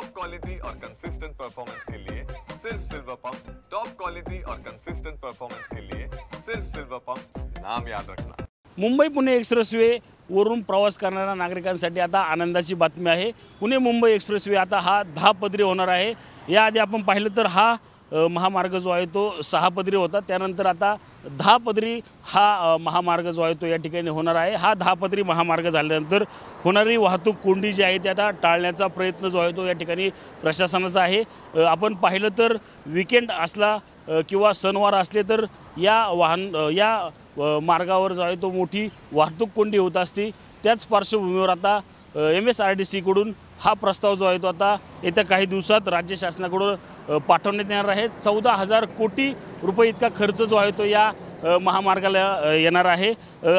Top quality और consistent performance के लिए सिर्फ सिल्वर पंप। टॉप क्वालिटी और कंसिस्टेंट परफॉर्मेंस के लिए सिर्फ सिल्वर पंप, नाम याद रखना। मुंबई पुणे एक्सप्रेसवे वरून प्रवास करणाऱ्या नागरिकांसाठी आता आनंदाची बातमी आहे। पुणे मुंबई एक्सप्रेसवे आता हा 10 पदरी होणार आहे। याआधी आपण पाहिलं तर हा महामार्ग जो आहे तो 6 पदरी होता, त्यानंतर आता 10 पदरी हा महामार्ग जो आहे तो या ठिकाणी होणार आहे। हा 10 पदरी महामार्ग झाल्यानंतर होणारी वाहतूक कोंडी जी आहे ती आता टाळण्याचा प्रयत्न जो आहे तो या ठिकाणी प्रशासनाचा आहे। आपण पाहिलं तर वीकेंड असला किंवा सणवार असले तर या मार्गावर जो आहे तो मोठी वाहतूक कोंडी होत असते। त्याच पार्श्वभूमीवर आता MSRDC कडून हा प्रस्ताव जो आहे तो आता येत्या काही दिवसात राज्य शासनाकडून पाठवण्यात येणार आहे। 14,000 कोटी रुपये इतका खर्च जो आहे तो या महामार्गाला येणार आहे।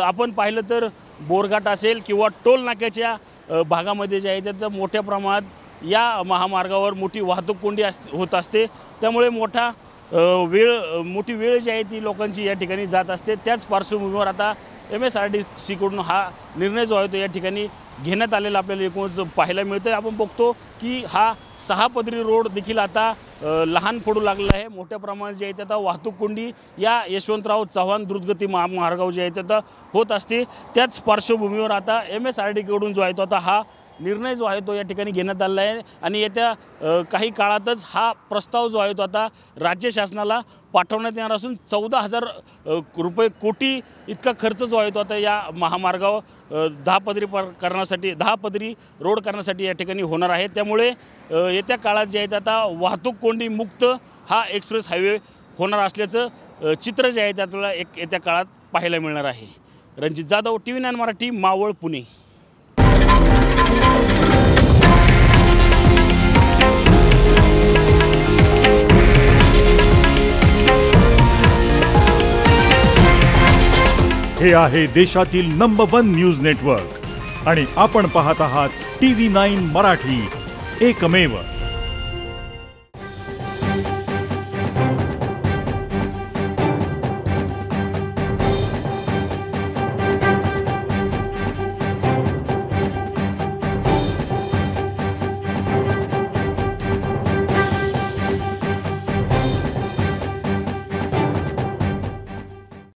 आपण पाहिलं तर बोरघाट असेल किंवा टोल नाक्याच्या भागामध्ये जे आहे तर मोठ्या प्रमाणात या महामार्गावर मोठी वाहतूक कोंडी होत असते, त्यामुळे मोठी वेळ जी आहे ती लोकांची या ठिकाणी जात असते। त्याच पार्श्वभूमीवर आता MSRDC कडून हा निर्णय जो आहे तो या ठिकाणी घेण्यात आलेला आपल्याला एकूणच पाहायला मिळतं। आपण बघतो की हा 6 पदरी रोड देखील आता लहान पडू लागला आहे। मोठ्या प्रमाणात जे आहे आता वाहतूक कोंडी या यशवंतराव चव्हाण द्रुतगती महामार्गावर जे आहे आता होत असते। त्याच पार्श्वभूमीवर आता MSRDC कडून जो आहे तो आता हा निर्णय जो आहे तो या ठिकाणी घेण्यात आलेला आहे आणि येत्या काही काळातच हा प्रस्ताव जो आहे तो आता राज्य शासनाला पाठवण्यात येणार असून 14,000 कोटी इतका खर्च जो आहे तो आता या महामार्गावर 10 पदरी रोड करण्यासाठी या ठिकाणी होणार आहे। त्यामुळे येत्या काळात जे आहे आता वाहतूक कोंडी मुक्त हा एक्सप्रेस हायवे होणार असल्याचं चित्र जे आहे ते आपल्याला येत्या काळात पाहायला मिळणार आहे। रणजित जाधव, TV9 मराठी, मावळ, पुणे। हे आहे देशातील नंबर 1 न्यूज नेटवर्क आणि आपण पाहत आहात TV9 मराठी, एकमेव।